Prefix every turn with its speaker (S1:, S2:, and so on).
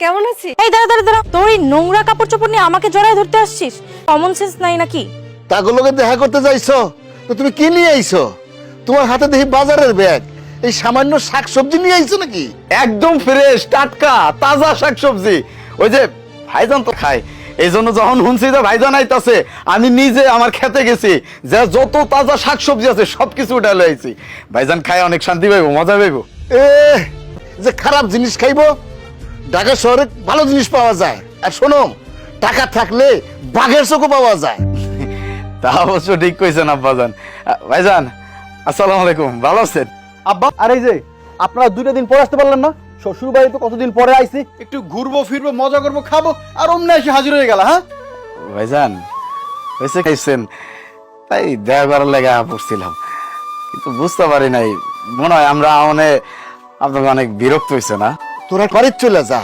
S1: কেমন আছিস?
S2: এই দাঁড়া দাঁড়া দাঁড়া, তোর এই নোংরা কাপড় চোপড় নিয়ে আমাকে জড়ায় ধরতে আসছিস? কমন সেন্স নাই নাকি?
S3: তাগুলোকে দেখা করতে যাইছো তো তুমি কি নিয়ে আইছো? তোমার হাতে দেখি বাজারের ব্যাগ, এই সামান্য শাকসবজি নিয়ে আইছো নাকি?
S4: একদম ফ্রেশ টাটকা তাজা শাকসবজি। ওই যে ভাইজান তো খায়, এই জন্য যখন শুনছি যে ভাইজান আইতাছে আমি নিজে আমার খেতে গেছি, যে যত তাজা শাকসবজি আছে সবকিছু উঠে লইছি। ভাইজান খায় অনেক শান্তি পাইবো, মজা পাইবো।
S3: এ যে খারাপ জিনিস খাইবো? ঢাকা শহরে ভালো জিনিস পাওয়া যায়। আর শোনো, টাকা থাকলে বাঘের চোখও পাওয়া যায়।
S4: তা অবশ্য ঠিক কইছেন আব্বাজান। ভাইজান আসসালামু আলাইকুম, ভালো আছেন?
S5: আব্বা, আর এই যে আপনারা 2টা দিন পরে আসতে পারলেন না? শ্বশুর বাড়ি তো কতদিন পরে আইছি, একটু ঘুরবো ফিরবো মজা করবো খাবো, আর অমনি এসে হাজির হয়ে গেল। হ্যাঁ
S4: ভাইজান হয়েছে খাইছেন, তাই দেখা করার লেগে পড়ছিলাম, কিন্তু বুঝতে পারি নাই। মনে হয় আমরা আপনাকে অনেক বিরক্ত হয়েছে না?
S3: তোরা ঘরে চলে যা,